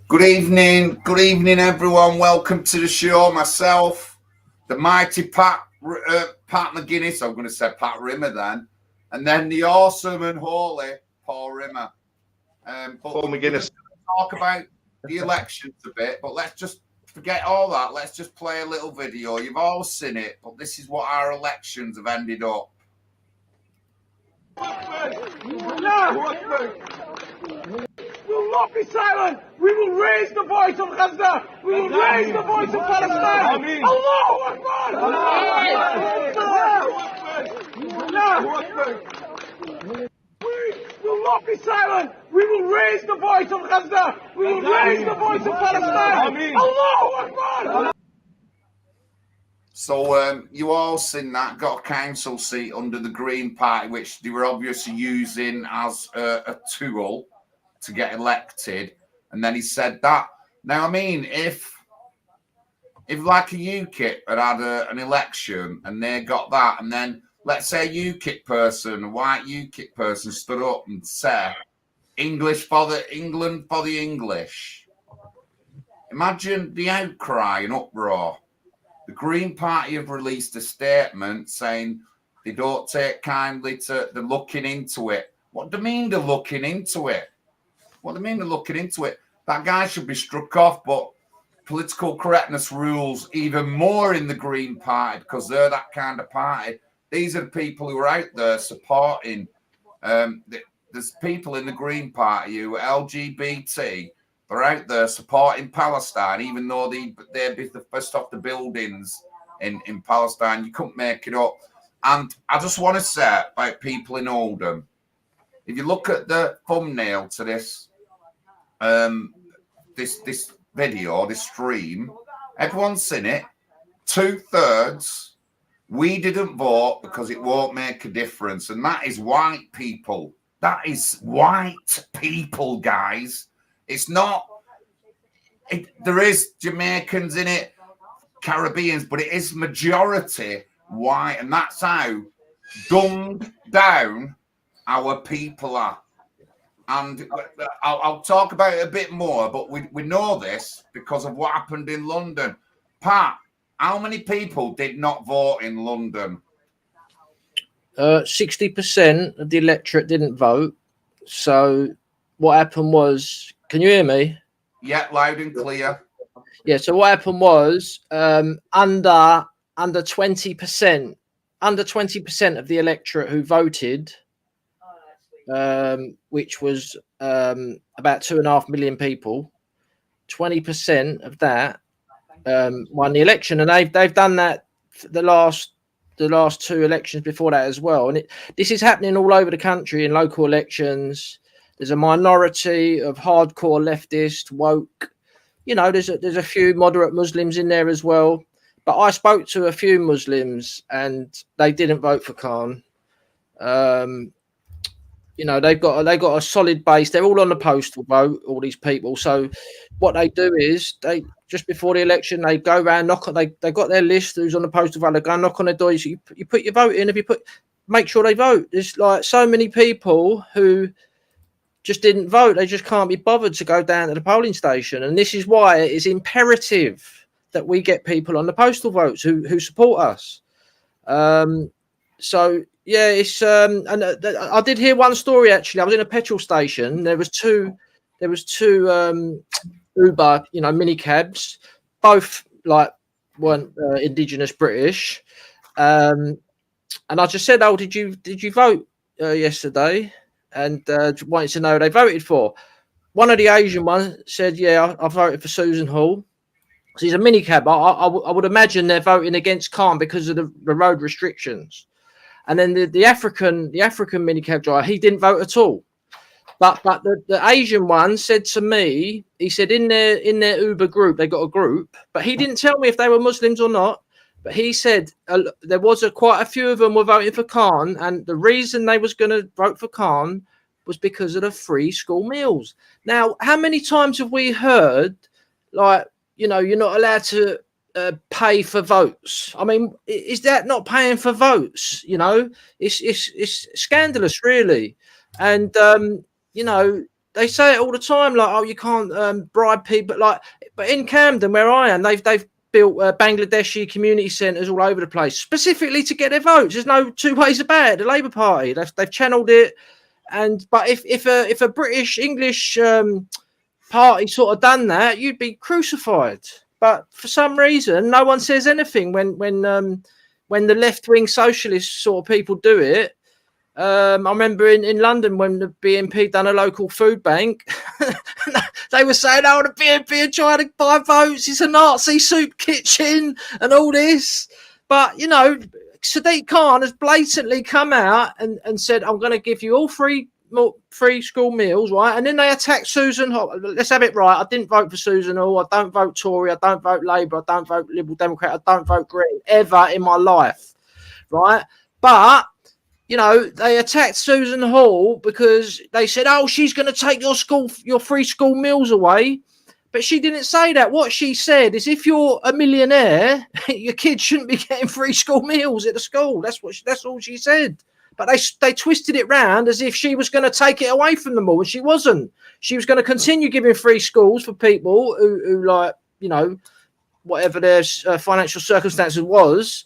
Good evening, everyone. Welcome to the show. Myself, the mighty Pat McGinnis. I'm going to say Pat Rimmer then, and then the awesome and holy Paul Rimmer. Paul McGinnis. Talk about the elections a bit, but let's just forget all that. Let's just play a little video. You've all seen it, but this is what our elections have ended up. We will not be silent. We will raise the voice of Gaza. We will raise the voice of Palestine. Allahu Akbar! Allahu Akbar! We will not be silent. We will raise the voice of Gaza. We will raise the voice of Palestine. Allahu Akbar! So you all seen that, got a council seat under the Green Party, which they were obviously using as a tool to get elected. And then he said that. Now, I mean, if like a UKIP had an election and they got that, and then let's say a UKIP person, a white UKIP person stood up and said, England for the English. Imagine the outcry and uproar. The Green Party have released a statement saying they don't take kindly to the looking into it. What do you mean they're looking into it? What do you mean they're looking into it? That guy should be struck off, but political correctness rules even more in the Green Party because they're that kind of party. These are the people who are out there supporting. There's people in the Green Party who are LGBT. They're out there supporting Palestine, even though they'd be the first off the buildings in Palestine. You couldn't make it up. And I just want to say about people in Oldham, if you look at the thumbnail to this this video, this stream, everyone's seen it. 2/3, we didn't vote because it won't make a difference. And that is white people. That is white people, guys. It's not, there is Jamaicans in it, Caribbeans, but it is majority white. And that's how dumbed down our people are. And I'll talk about it a bit more, but we know this because of what happened in London. Pat, how many people did not vote in London? 60% of the electorate didn't vote. So what happened was, can you hear me? Yeah, loud and clear. Yeah, so what happened was under 20%, under 20% of the electorate who voted, which was about 2.5 million people, 20% of that won the election, and they've done that the last 2 elections before that as well. And this is happening all over the country in local elections. There's a minority of hardcore leftist woke. You know, there's a few moderate Muslims in there as well. But I spoke to a few Muslims and they didn't vote for Khan. You know, they got a solid base. They're all on the postal vote, all these people. So what they do is they just before the election they go around, knock on. They got their list who's on the postal vote. They go knock on their door. You put your vote in. Make sure they vote. There's like so many people who just didn't vote. They just can't be bothered to go down to the polling station. And this is why it is imperative that we get people on the postal votes who support us. So yeah, it's and I did hear one story actually. I was in a petrol station. There was two Uber, you know, mini cabs, both like weren't indigenous British. And I just said, "Oh, did you vote yesterday?" And wanted to know who they voted for. One of the Asian ones said, "Yeah, I voted for Susan Hall." So he's a minicab. I would imagine they're voting against Khan because of the road restrictions. And then the African minicab driver, he didn't vote at all. But the Asian one said to me, he said in their Uber group, they got a group, but he didn't tell me if they were Muslims or not. But he said there was quite a few of them were voting for Khan, and the reason they was going to vote for Khan was because of the free school meals. Now, how many times have we heard, like, you know, you're not allowed to pay for votes? I mean, is that not paying for votes? You know, it's scandalous, really. And you know, they say it all the time, like, oh, you can't bribe people, like, but in Camden, where I am, they've built Bangladeshi community centres all over the place, specifically to get their votes. There's no two ways about it. The Labour Party, they've channeled it, but if a British English party sort of done that, you'd be crucified. But for some reason, no one says anything when the left wing socialist sort of people do it. I remember in London when the BNP done a local food bank, they were saying, "Oh, the BNP are trying to buy votes. It's a Nazi soup kitchen and all this." But you know, Sadiq Khan has blatantly come out and said, "I'm going to give you all free school meals," right? And then they attacked Susan Hall. Let's have it right. I didn't vote for Susan Hall. I don't vote Tory. I don't vote Labour. I don't vote Liberal Democrat. I don't vote Green ever in my life, right? But you know, they attacked Susan Hall because they said, "Oh, she's going to take your free school meals away." But she didn't say that. What she said is, if you're a millionaire, your kids shouldn't be getting free school meals at the school. That's all she said. But they twisted it round as if she was going to take it away from them all, and she wasn't. She was going to continue giving free schools for people who like, you know, whatever their financial circumstances was.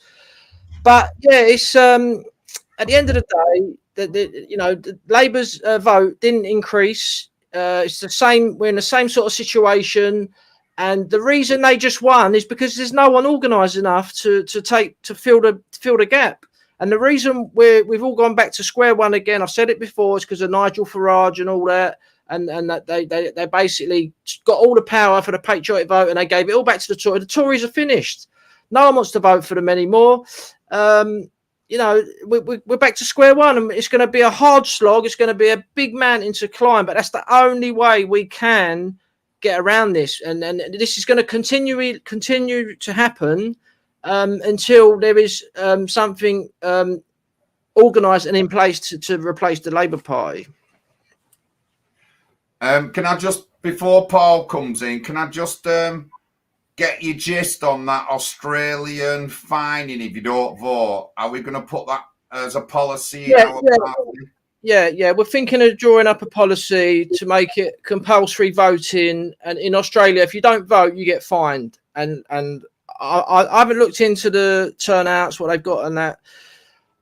But yeah, it's at the end of the day, the Labour's vote didn't increase. It's the same. We're in the same sort of situation, and the reason they just won is because there's no one organised enough to fill the gap. And the reason we've all gone back to square one again, I've said it before, is because of Nigel Farage and all that, and that they basically got all the power for the patriotic vote, and they gave it all back to the Tories. The Tories are finished. No one wants to vote for them anymore. You know, we're back to square one, and it's going to be a hard slog. It's going to be a big mountain to climb, but that's the only way we can get around this. And this is going to continue to happen until there is something organised and in place to replace the Labour Party. Can I just, before Paul comes in, can I just get your gist on that Australian fining if you don't vote? Are we going to put that as a policy in our party? Yeah. We're thinking of drawing up a policy to make it compulsory voting. And in Australia, if you don't vote, you get fined. And I haven't looked into the turnouts, what they've got on that.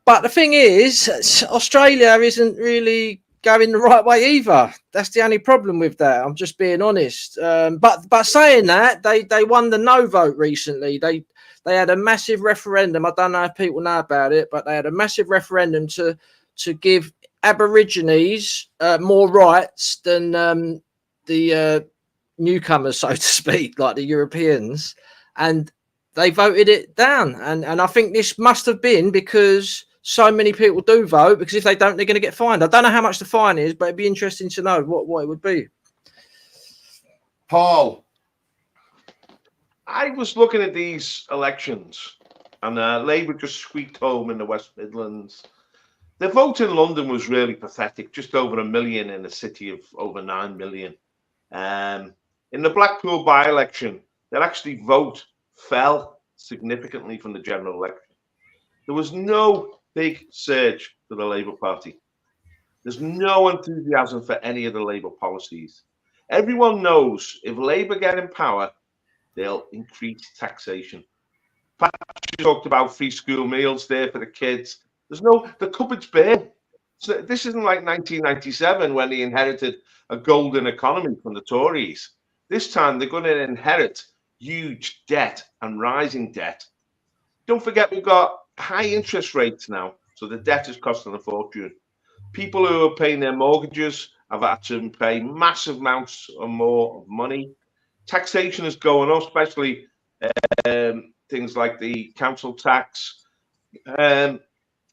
But the thing is, Australia isn't really going the right way either. That's the only problem with that. I'm just being honest. But saying that, they won the no vote recently. They had a massive referendum. I don't know if people know about it, but they had a massive referendum to give Aborigines more rights than the newcomers, so to speak, like the Europeans. And they voted it down. And I think this must have been because so many people do vote, because if they don't, they're going to get fined. I don't know how much the fine is, but it'd be interesting to know what it would be. Paul? I was looking at these elections, and Labour just squeaked home in the West Midlands. The vote in London was really pathetic, just over 1 million in a city of over 9 million. In the Blackpool by-election, their actually vote fell significantly from the general election. There was no big surge for the Labour Party. There's no enthusiasm for any of the Labour policies. Everyone knows if Labour get in power, they'll increase taxation. Patrick talked about free school meals there for the kids. The cupboard's bare. So this isn't like 1997 when they inherited a golden economy from the Tories. This time they're going to inherit huge debt and rising debt. Don't forget, we've got high interest rates now, so the debt is costing a fortune. People who are paying their mortgages have had to pay massive amounts or more of money. Taxation is going up, especially things like the council tax.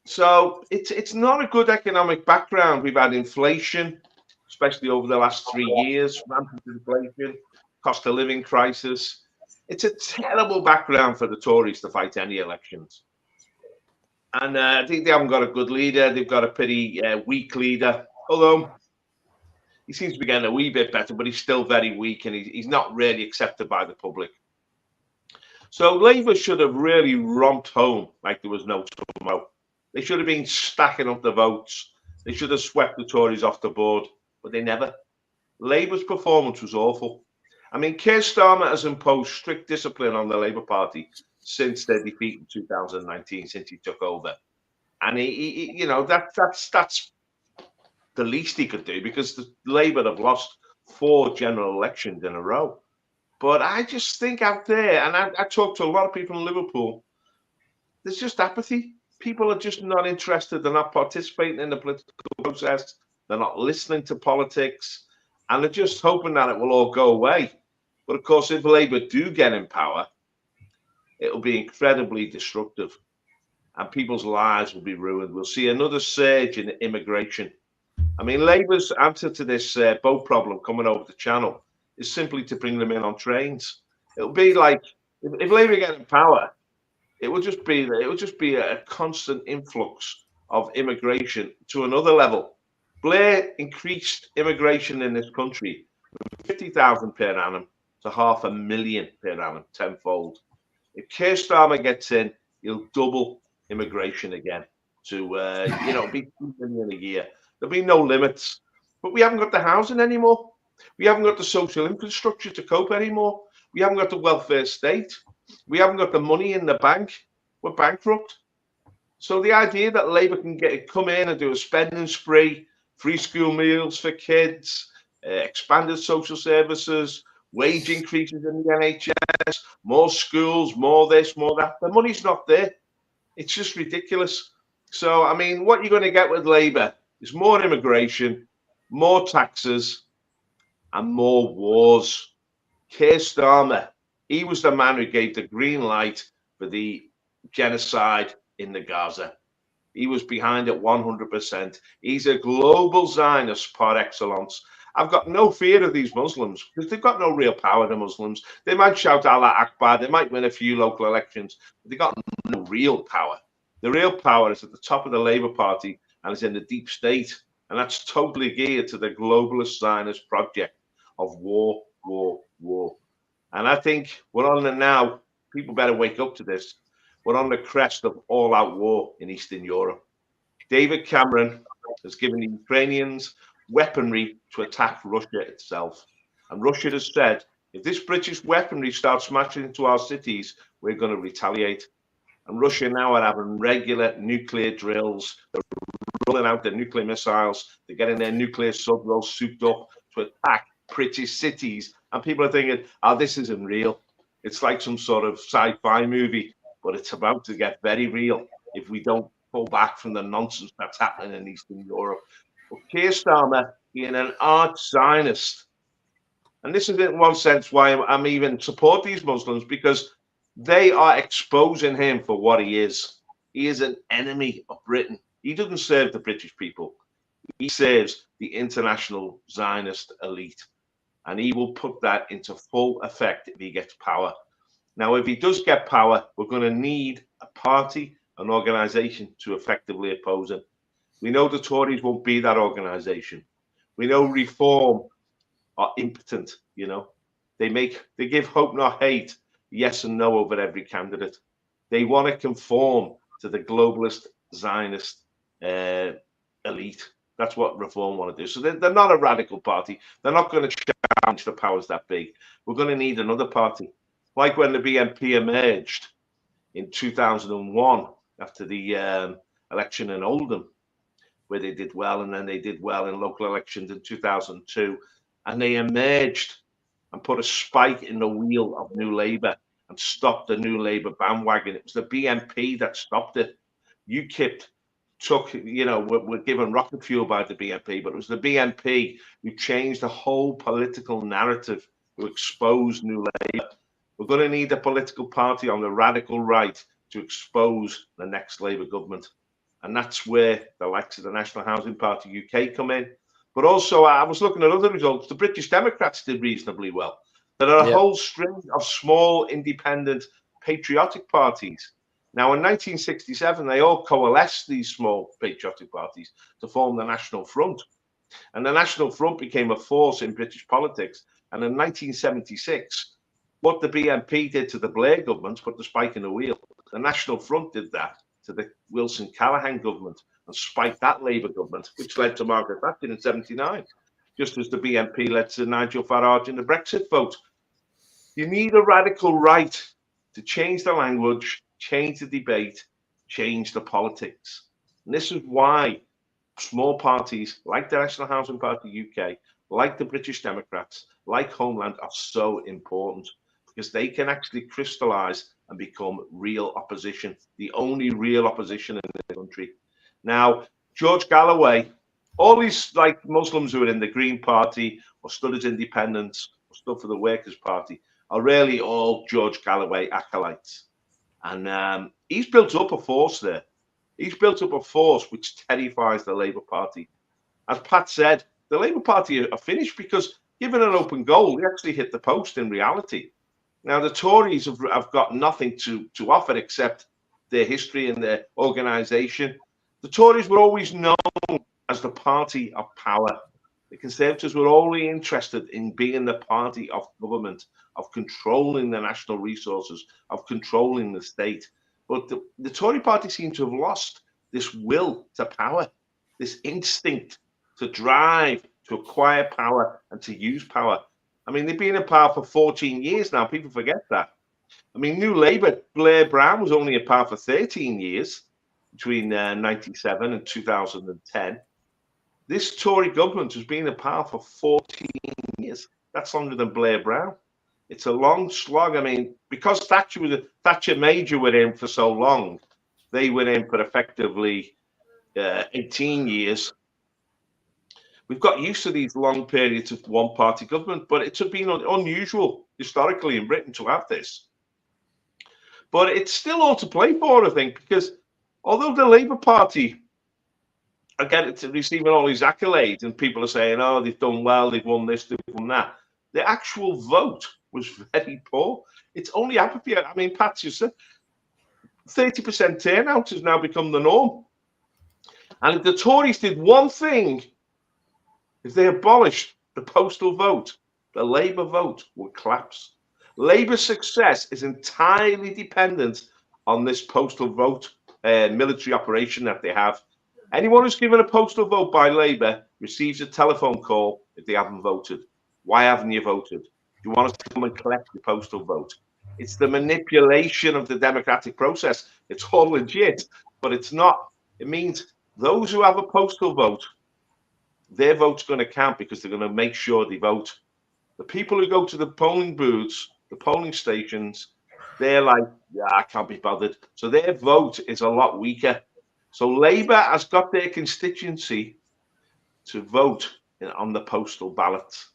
So it's not a good economic background. We've had inflation, especially over the last 3 years, rampant inflation, cost of living crisis. It's a terrible background for the Tories to fight any elections. And I think they haven't got a good leader. They've got a pretty weak leader, although he seems to be getting a wee bit better, but he's still very weak, and he's not really accepted by the public. So Labour should have really romped home like there was no tomorrow. They should have been stacking up the votes. They should have swept the Tories off the board, but they never. Labour's performance was awful. I mean, Keir Starmer has imposed strict discipline on the Labour Party since their defeat in 2019, since he took over, and he you know, that's the least he could do, because the Labour have lost 4 general elections in a row. But I just think out there, and I talk to a lot of people in Liverpool, there's just apathy. People are just not interested. They're not participating in the political process. They're not listening to politics, and they're just hoping that it will all go away. But of course, if Labour do get in power, it'll be incredibly destructive, and people's lives will be ruined. We'll see another surge in immigration. I mean, Labour's answer to this boat problem coming over the channel is simply to bring them in on trains. It'll be like, if Labour get in power, it will just be a constant influx of immigration to another level. Blair increased immigration in this country from 50,000 per annum to 500,000 per annum, tenfold. If Keir Starmer gets in, he'll double immigration again to be 2 million a year. There'll be no limits. But we haven't got the housing anymore. We haven't got the social infrastructure to cope anymore. We haven't got the welfare state. We haven't got the money in the bank. We're bankrupt. So the idea that Labour can come in and do a spending spree, free school meals for kids, expanded social services, wage increases in the NHS, more schools, more this, more that, the money's not there. It's just ridiculous. So, I mean, what you're going to get with Labour is more immigration, more taxes, and more wars. Keir Starmer, he was the man who gave the green light for the genocide in the Gaza. He was behind it 100%. He's a global Zionist par excellence. I've got no fear of these Muslims, because they've got no real power, the Muslims. They might shout Allah Akbar, they might win a few local elections, but they've got no real power. The real power is at the top of the Labour Party, and it's in the deep state. And that's totally geared to the globalist Zionist project of war, war, war. And I think we're on it now. People better wake up to this. We're on the crest of all-out war in Eastern Europe. David Cameron has given the Ukrainians weaponry to attack Russia itself. And Russia has said, if this British weaponry starts smashing into our cities, we're going to retaliate. And Russia now are having regular nuclear drills. They're rolling out their nuclear missiles. They're getting their nuclear subs all souped up to attack British cities. And people are thinking, oh, this isn't real. It's like some sort of sci-fi movie, but it's about to get very real if we don't pull back from the nonsense that's happening in Eastern Europe. But Keir Starmer, being an arch-Zionist, and this is in one sense why I'm even support these Muslims, because they are exposing him for what he is. He is an enemy of Britain. He doesn't serve the British people. He serves the international Zionist elite. And he will put that into full effect if he gets power. Now, if he does get power, we're going to need a party, an organization to effectively oppose him. We know the Tories won't be that organization. We know Reform are impotent, you know. They give hope not hate, yes and no over every candidate. They want to conform to the globalist Zionist elite. That's what Reform want to do. So they're not a radical party. They're not going to challenge the powers that be. We're going to need another party. Like when the BNP emerged in 2001 after the election in Oldham, where they did well, and then they did well in local elections in 2002. And they emerged and put a spike in the wheel of New Labour and stopped the New Labour bandwagon. It was the BNP that stopped it. UKIP took, were given rocket fuel by the BNP, but it was the BNP who changed the whole political narrative to expose New Labour. We're going to need a political party on the radical right to expose the next Labour government. And that's where the likes of the National Housing Party UK come in. But also, I was looking at other results. The British Democrats did reasonably well. There are a whole string of small, independent, patriotic parties. Now, in 1967, they all coalesced, these small patriotic parties, to form the National Front. And the National Front became a force in British politics. And in 1976, what the BNP did to the Blair government put the spike in the wheel. The National Front did that to the Wilson-Callaghan government and spiked that Labour government, which led to Margaret Thatcher in 79. just as the BNP led to Nigel Farage in the Brexit vote. You need a radical right to change the language, change the debate, change the politics. And this is why small parties like the National Housing Party UK, like the British Democrats, like Homeland are so important, because they can actually crystallise and become real opposition, the only real opposition in the country. Now, George Galloway, all these like Muslims who are in the Green Party or stood as independents or stood for the Workers' Party are really all George Galloway acolytes. And he's built up a force there. He's built up a force which terrifies the Labour Party. As Pat said, the Labour Party are finished because, given an open goal, they actually hit the post in reality. Now, the Tories have got nothing to offer except their history and their organisation. The Tories were always known as the party of power. The Conservatives were only interested in being the party of government, of controlling the national resources, of controlling the state. But the Tory party seemed to have lost this will to power, this instinct to drive, to acquire power and to use power. I mean, they've been in power for 14 years now. People forget that. I mean, New Labour, Blair Brown was only in power for 13 years between 97 and 2010. This Tory government has been in power for 14 years. That's longer than Blair Brown. It's a long slog. I mean, because Thatcher Major were in for so long, they were in for effectively 18 years. We've got used to these long periods of one-party government, but it's been unusual historically in Britain to have this. But it's still all to play for, I think, because although the Labour Party, again, it's receiving all these accolades and people are saying, oh, they've done well, they've won this, they've won that, the actual vote was very poor. It's only apathy. I mean, Pat, you said 30% turnout has now become the norm. And if the Tories did one thing, if they abolished the postal vote, the Labour vote would collapse. Labour's success is entirely dependent on this postal vote military operation that they have. Anyone who's given a postal vote by Labour receives a telephone call if they haven't voted. Why haven't you voted? Do you want us to come and collect the postal vote? It's the manipulation of the democratic process. It's all legit, but it's not. It means those who have a postal vote, their vote's going to count because they're going to make sure they vote. The people who go to the polling booths, the polling stations, they're like, yeah, I can't be bothered. So their vote is a lot weaker. So Labour has got their constituency to vote on the postal ballots.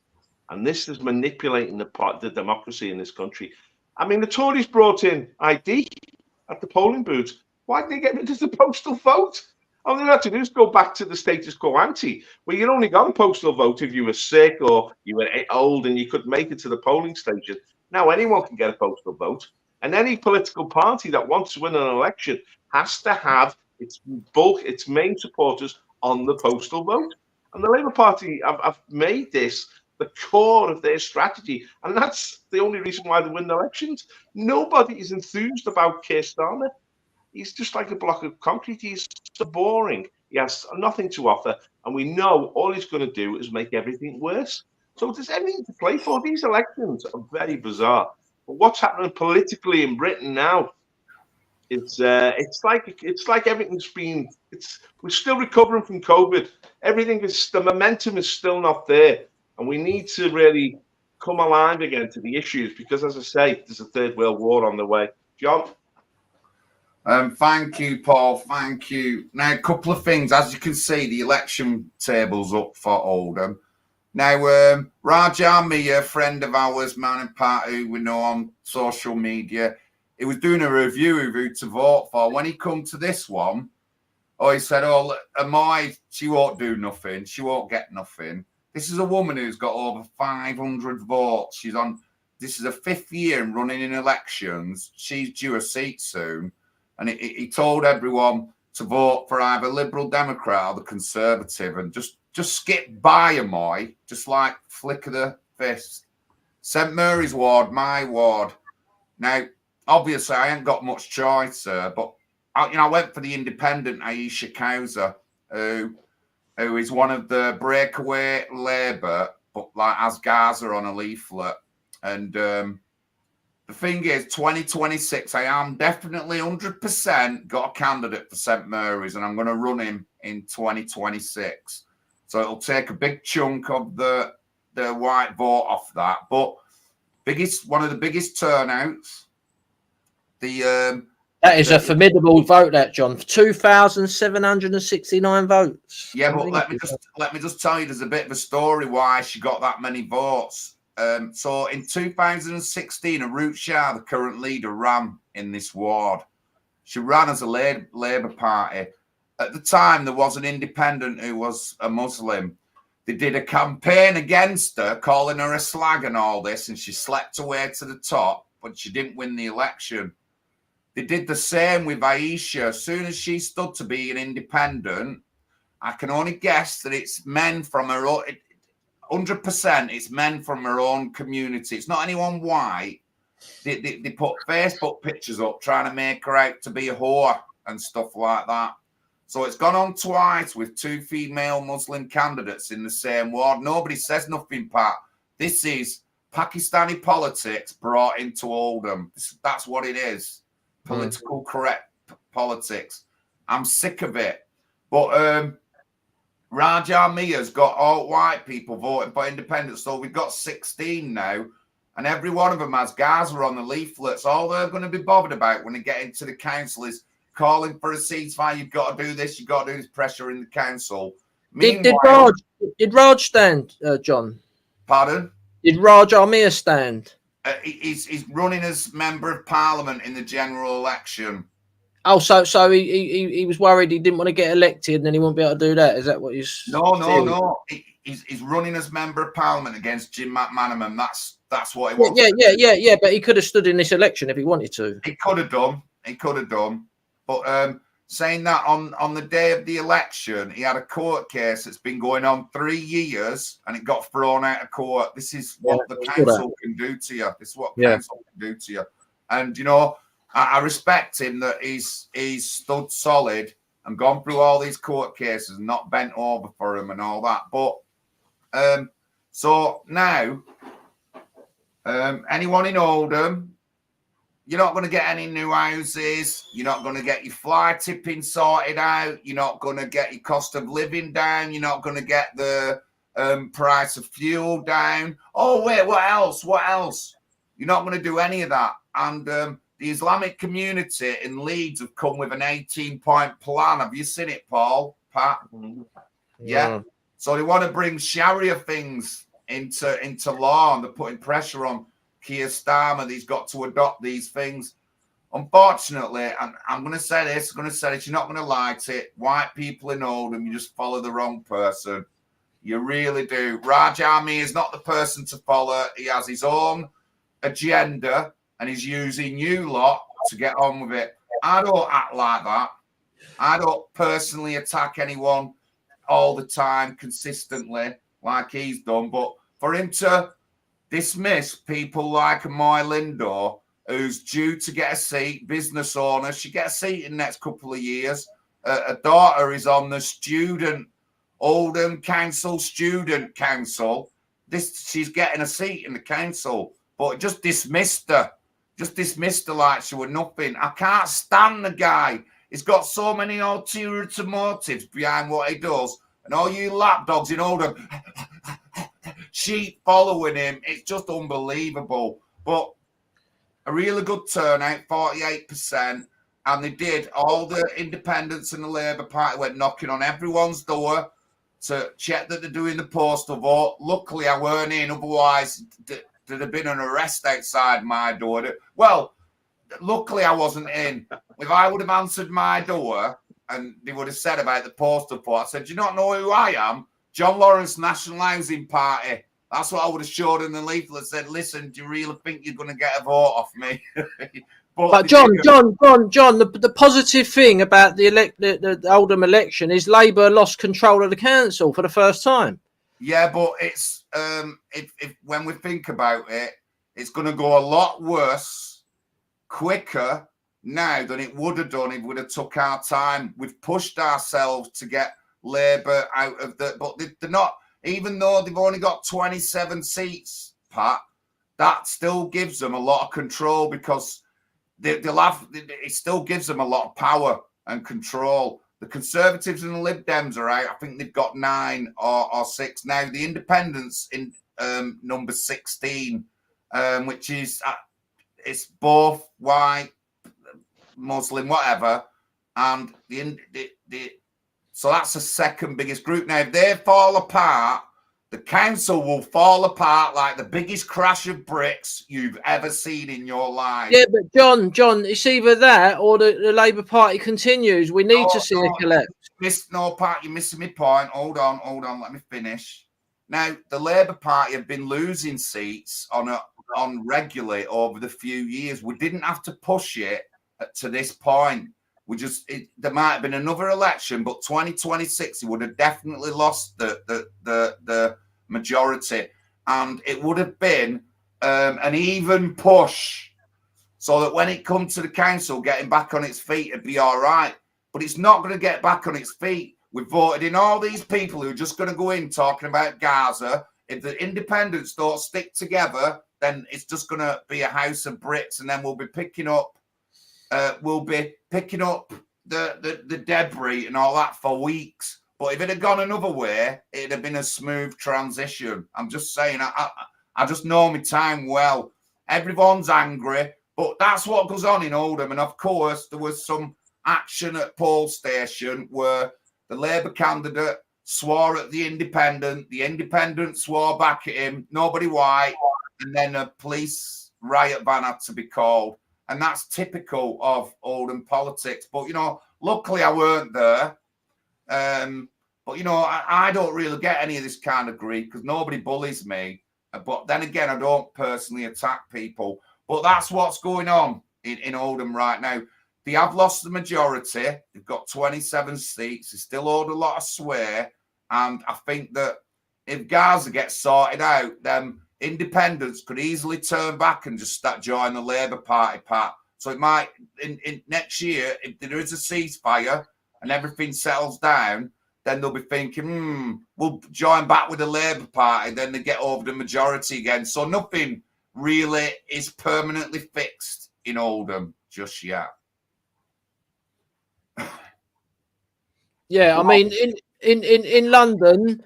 And this is manipulating the democracy in this country. I mean, the Tories brought in ID at the polling booths. Why did they get rid of the postal vote? All they had to do is go back to the status quo ante, where you only got a postal vote if you were sick or you were old and you couldn't make it to the polling station. Now anyone can get a postal vote. And any political party that wants to win an election has to have its main supporters on the postal vote. And the Labour Party have made this the core of their strategy. And that's the only reason why they win the elections. Nobody is enthused about Keir Starmer. He's just like a block of concrete. He's so boring. He has nothing to offer. And we know all he's going to do is make everything worse. So there's everything to play for. These elections are very bizarre. But what's happening politically in Britain now, it's like everything's been, we're still recovering from COVID. The momentum is still not there. And we need to really come alive again to the issues because, as I say, there's a third world war on the way. John? Thank you, Paul. Thank you. Now, a couple of things. As you can see, the election table's up for Oldham. Now, Raj Army, a friend of ours, man and Pat, who we know on social media, he was doing a review of who to vote for. When he come to this one, he said, she won't do nothing. She won't get nothing. This is a woman who's got over 500 votes. This is her 5th year in running in elections. She's due a seat soon. And he told everyone to vote for either Liberal Democrat or the Conservative and just skip by them, just like flick of the fist. St Mary's ward, my ward. Now, obviously, I ain't got much choice, but I went for the independent Aisha Kauser, who who is one of the breakaway Labour, but like has Gaza on a leaflet. And the thing is, 2026, I am definitely 100% got a candidate for St Mary's, and I'm going to run him in 2026. So it'll take a big chunk of the white vote off that. But one of the biggest turnouts. That is a formidable vote, that, John. 2,769 votes. Yeah, but let me just tell you, there's a bit of a story why she got that many votes. So in 2016, Arut Shah, the current leader, ran in this ward. She ran as a Labour Party. At the time, there was an independent who was a Muslim. They did a campaign against her, calling her a slag and all this, and she slept her way to the top, but she didn't win the election. They did the same with Aisha. As soon as she stood to be an independent, I can only guess that it's men from her own, 100% it's men from her own community. It's not anyone white. They put Facebook pictures up trying to make her out to be a whore and stuff like that. So it's gone on twice with 2 female Muslim candidates in the same ward. Nobody says nothing, Pat. This is Pakistani politics brought into Oldham. That's what it is. Political correct politics. I'm sick of it. But Raja Mia's got all white people voting for independence. So we've got 16 now. And every one of them has Gaza on the leaflets. All they're going to be bothered about when they get into the council is calling for a ceasefire. You've got to do this. You've got to do this, pressure in the council. Did Raj stand, John? Pardon? Did Raj Armia stand? He's running as member of parliament in the general election. Oh, so he was worried he didn't want to get elected and then he won't be able to do that. Is that what he's? No. He's running as member of parliament against Jim McManaman. That's what he wants. Yeah. But he could have stood in this election if he wanted to. He could have done. But saying that on the day of the election, he had a court case that's been going on 3 years and it got thrown out of court. This is what the council can do to you. This is what council can do to you. And, you know, I respect him that he's stood solid and gone through all these court cases and not bent over for him and all that. But so now, anyone in Oldham, you're not going to get any new houses. You're not going to get your fly tipping sorted out. You're not going to get your cost of living down. You're not going to get the price of fuel down. Oh, wait, what else? You're not going to do any of that. And the Islamic community in Leeds have come with an 18-point plan. Have you seen it, Paul? Pat? Yeah. So they want to bring Sharia things into law, and they're putting pressure on Keir Starmer. He's got to adopt these things. Unfortunately, and I'm going to say this, you're not going to like it. White people in Oldham, you just follow the wrong person. You really do. Raj Army is not the person to follow. He has his own agenda, and he's using you lot to get on with it. I don't act like that. I don't personally attack anyone all the time, consistently, like he's done. But for him to dismiss people like Amoy Lindor, who's due to get a seat, business owner, she get a seat in the next couple of years. A daughter is on the Oldham Council Student Council. She's getting a seat in the council, but just dismissed her like she were nothing. I can't stand the guy. He's got so many ulterior motives behind what he does, and all you lapdogs in Oldham, sheep following him. It's just unbelievable. But a really good turnout, 48%. And they did. All the independents and the Labour Party went knocking on everyone's door to check that they're doing the postal vote. Luckily, I weren't in. Otherwise, there'd have been an arrest outside my door. Well, luckily, I wasn't in. If I would have answered my door and they would have said about the postal vote, I said, do you not know who I am? John Lawrence, National Housing Party. That's what I would have showed in the leaflet. Said, listen, do you really think you're going to get a vote off me? But John, the positive thing about the Oldham election is Labour lost control of the council for the first time. Yeah, but it's if when we think about it, it's going to go a lot worse, quicker now than it would have done if we'd have took our time. We've pushed ourselves to get Labour out of the, but they're not, even though they've only got 27 seats, Pat, that still gives them a lot of control, because it still gives them a lot of power and control. The Conservatives and the Lib Dems are out. I think they've got 9 or 6 now. The Independents in number 16, which is it's both white, Muslim, whatever, and so that's the second biggest group. Now, if they fall apart, the council will fall apart like the biggest crash of bricks you've ever seen in your life. Yeah, but John, it's either that or the Labour Party continues. We need to see a collapse. Pat, you're missing my point. Hold on. Let me finish. Now, the Labour Party have been losing seats on regularly over the few years. We didn't have to push it to this point. There might have been another election, but 2026 it would have definitely lost the majority, and it would have been an even push, so that when it comes to the council getting back on its feet, it'd be all right. But it's not going to get back on its feet. We've voted in all these people who are just going to go in talking about Gaza. If the independents don't stick together, then it's just going to be a house of bricks, and then we'll be picking up the debris and all that for weeks. But if it had gone another way, it'd have been a smooth transition. I'm just saying, I just know my time well. Everyone's angry, but that's what goes on in Oldham. And of course, there was some action at Paul Station where the Labour candidate swore at the independent swore back at him, nobody white, and then a police riot van had to be called. And that's typical of Oldham politics. But, luckily I weren't there. But, I don't really get any of this kind of grief because nobody bullies me. But then again, I don't personally attack people. But that's what's going on in Oldham right now. They have lost the majority. They've got 27 seats. They still hold a lot of sway. And I think that if Gaza gets sorted out, then independents could easily turn back and just start joining the Labour Party, Pat. So it might, in next year, if there is a ceasefire and everything settles down, then they'll be thinking, we'll join back with the Labour Party. Then they get over the majority again. So nothing really is permanently fixed in Oldham just yet. Yeah, I mean, in London,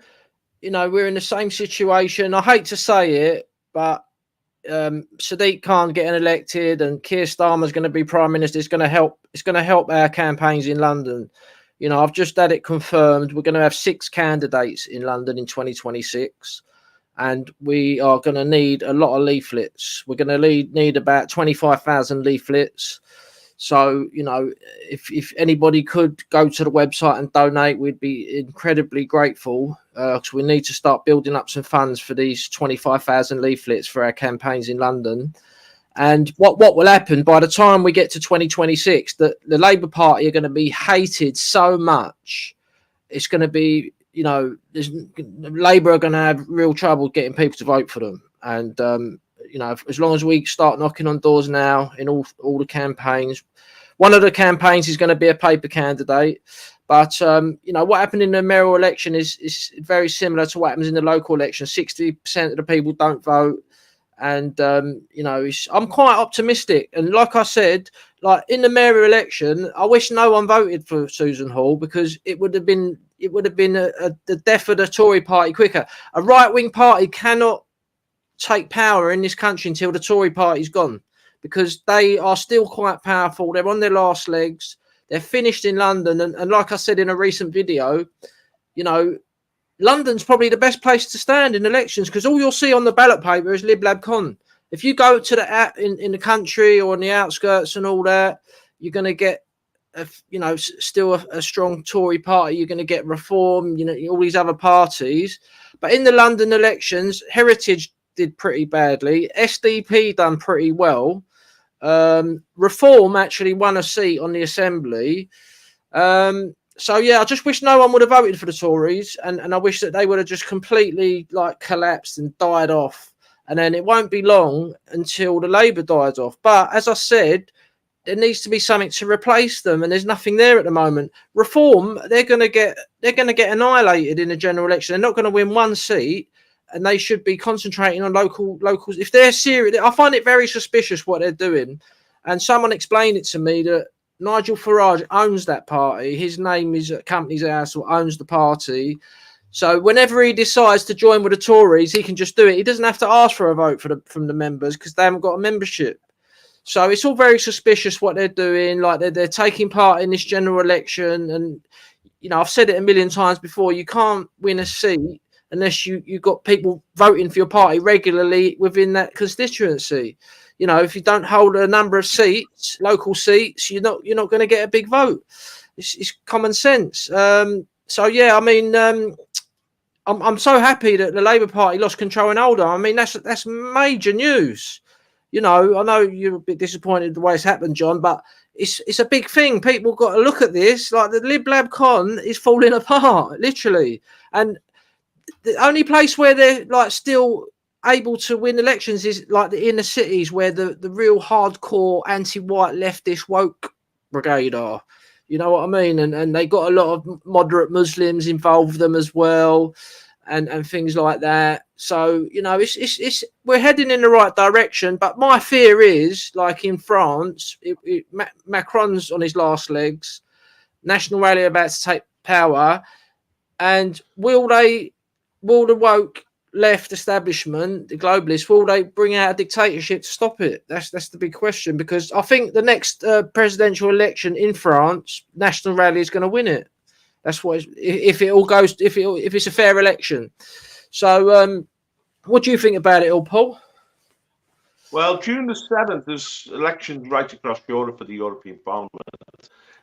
we're in the same situation. I hate to say it, but Sadiq Khan getting elected and Keir Starmer's going to be Prime Minister is going to help. It's going to help our campaigns in London. I've just had it confirmed. We're going to have 6 candidates in London in 2026, and we are going to need a lot of leaflets. We're going to need about 25,000 leaflets. So, if anybody could go to the website and donate, we'd be incredibly grateful, because we need to start building up some funds for these 25,000 leaflets for our campaigns in London. And what will happen by the time we get to 2026, that the Labour Party are going to be hated so much. It's going to be, Labour are going to have real trouble getting people to vote for them. And, as long as we start knocking on doors now in all the campaigns, one of the campaigns is going to be a paper candidate. But, what happened in the mayoral election is very similar to what happens in the local election. 60% of the people don't vote. And, I'm quite optimistic. And like I said, in the mayoral election, I wish no one voted for Susan Hall, because it would have been the death of the Tory party quicker. A right-wing party cannot take power in this country until the Tory party's gone, because they are still quite powerful. They're on their last legs. They're finished in London. And like I said in a recent video, London's probably the best place to stand in elections, because all you'll see on the ballot paper is Lib Lab Con. If you go to in the country or on the outskirts and all that, you're going to get still a strong Tory party. You're going to get Reform, all these other parties. But in the London elections, Heritage did pretty badly. SDP done pretty well. Reform actually won a seat on the Assembly. So, yeah, I just wish no one would have voted for the Tories, and I wish that they would have just completely collapsed and died off. And then it won't be long until the Labour dies off. But as I said, there needs to be something to replace them, and there's nothing there at the moment. Reform, they're going to get annihilated in the general election. They're not going to win one seat, and they should be concentrating on locals. If they're serious, I find it very suspicious what they're doing. And someone explained it to me that Nigel Farage owns that party. His name is at Company's House, or owns the party. So whenever he decides to join with the Tories, he can just do it. He doesn't have to ask for a vote from the members because they haven't got a membership. So it's all very suspicious what they're doing. Like they're taking part in this general election, and I've said it a million times before. You can't win a seat unless you've got people voting for your party regularly within that constituency. If you don't hold a number of seats, local seats, you're not going to get a big vote. It's common sense. So yeah, I mean, I'm so happy that the Labour Party lost control in Oldham. I mean, that's major news. I know you're a bit disappointed the way it's happened, John, but it's a big thing. People got to look at this. Like the Lib Lab Con is falling apart, literally. And the only place where they're like still able to win elections is like the inner cities, where the real hardcore anti-white leftist woke brigade are. You know what I mean? And they got a lot of moderate Muslims involved with them as well, and things like that. So it's we're heading in the right direction. But my fear is, like in France, Macron's on his last legs. National Rally are about to take power, and will the woke left establishment, the globalists, will they bring out a dictatorship to stop it? That's the big question, because I think the next presidential election in France, National Rally is going to win it. That's what if it's a fair election. So what do you think about it all, Paul? Well, June the 7th, there's elections right across Europe for the European Parliament.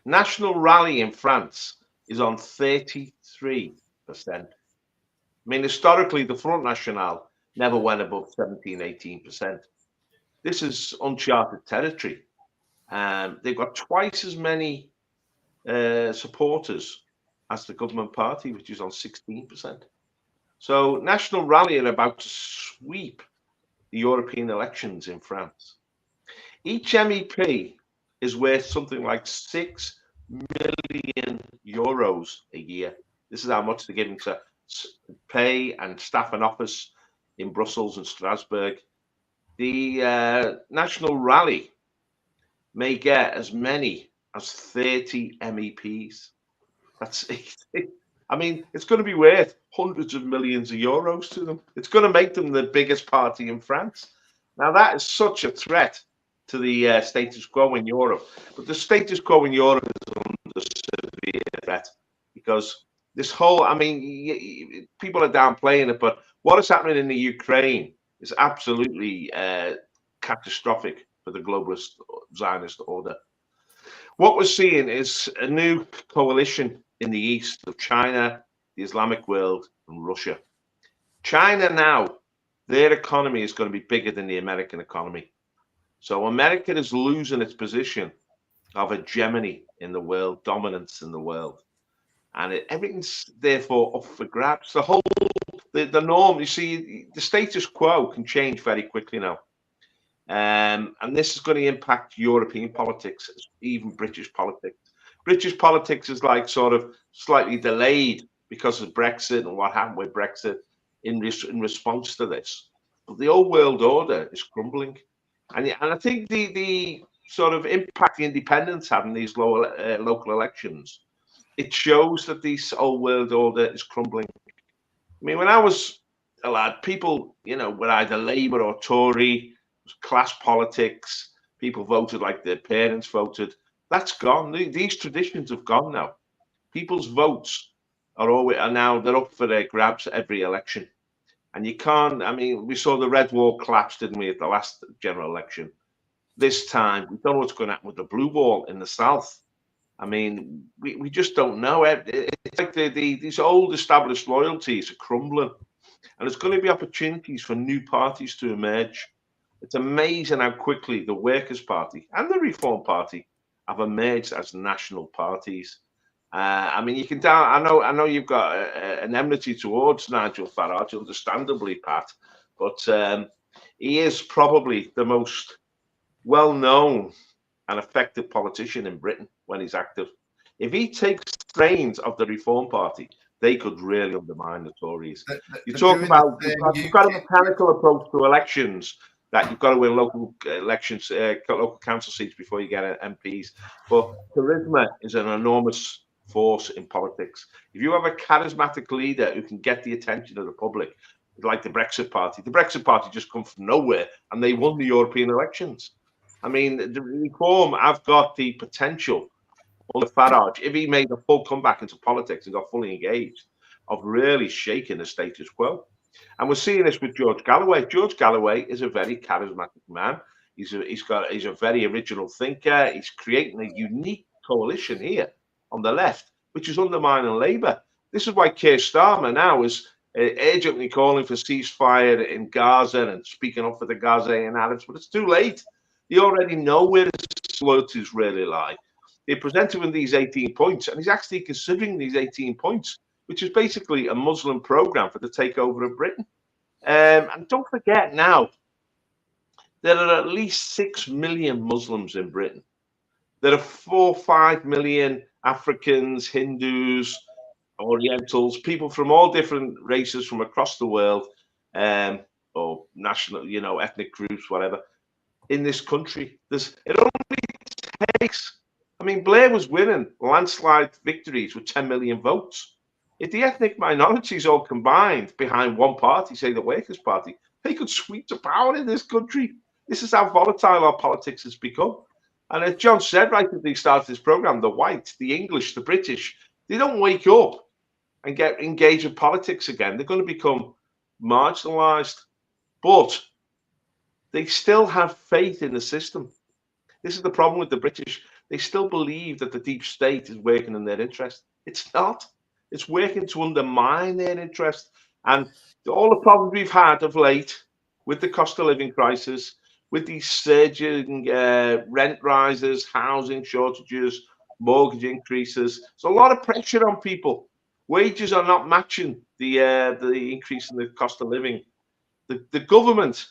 National Rally in France is on 33%. I mean, historically, the Front National never went above 17, 18%. This is uncharted territory. They've got twice as many supporters as the government party, which is on 16%. So National Rally are about to sweep the European elections in France. Each MEP is worth something like €6 million a year. This is how much they're giving to pay and staff and office in Brussels and Strasbourg. The National Rally may get as many as 30 MEPs. That's I mean, it's going to be worth hundreds of millions of euros to them. It's going to make them the biggest party in France. Now, that is such a threat to the status quo in Europe. But the status quo in Europe is under severe threat because this whole, I mean, people are downplaying it, but what is happening in the Ukraine is absolutely catastrophic for the globalist Zionist order. What we're seeing is a new coalition in the east of China, the Islamic world, and Russia. China now, their economy is going to be bigger than the American economy. So America is losing its position of hegemony in the world, dominance in the world. And everything's therefore up for grabs. The norm, you see, the status quo can change very quickly now. And this is going to impact European politics, even British politics. British politics is like sort of slightly delayed because of Brexit and what happened with Brexit in response to this. But the old world order is crumbling. And I think the sort of impact the independents have in these local elections, it shows that this old world order is crumbling. I mean, when I was a lad, people, were either Labour or Tory, class politics, people voted like their parents voted. That's gone. These traditions have gone now. People's votes are now, they're up for their grabs at every election. And you can't, I mean, we saw the Red Wall collapse, didn't we, at the last general election? This time, we don't know what's going to happen with the Blue Wall in the south. I mean, we just don't know. It's like these old established loyalties are crumbling. And there's going to be opportunities for new parties to emerge. It's amazing how quickly the Workers' Party and the Reform Party have emerged as national parties. I mean, you can I know you've got an enmity towards Nigel Farage, understandably, Pat, but he is probably the most well-known an effective politician in Britain when he's active. If he takes reins of the Reform Party, they could really undermine the Tories. You talk about you've got a mechanical approach to elections, that you've got to win local elections, local council seats before you get MPs. But charisma is an enormous force in politics. If you have a charismatic leader who can get the attention of the public, like the Brexit Party just come from nowhere and they won the European elections. I mean, the Reform have got the potential, under Farage, if he made a full comeback into politics and got fully engaged, of really shaking the status quo. And we're seeing this with George Galloway. George Galloway is a very charismatic man. He's a very original thinker. He's creating a unique coalition here on the left, which is undermining Labour. This is why Keir Starmer now is urgently calling for ceasefire in Gaza and speaking up for the Gazan Arabs, but it's too late. They already know where his loyalties really lie. They presented him these 18 points, and he's actually considering these 18 points, which is basically a Muslim program for the takeover of Britain. And don't forget now, there are at least 6 million Muslims in Britain. There are 4 or 5 million Africans, Hindus, Orientals, people from all different races from across the world, or national, ethnic groups, whatever, in this country. It only takes, Blair was winning landslide victories with 10 million votes. If the ethnic minorities all combined behind one party, say the Workers' Party, they could sweep to power in this country. This is how volatile our politics has become. And as John said right at the start of this program, the whites, the English, the British, they don't wake up and get engaged in politics again. They're going to become marginalized, but they still have faith in the system. This is the problem with the British. They still believe that the deep state is working in their interest. It's not. It's working to undermine their interest. And all the problems we've had of late with the cost of living crisis, with these surging rent rises, housing shortages, mortgage increases, there's a lot of pressure on people. Wages are not matching the increase in the cost of living. The government,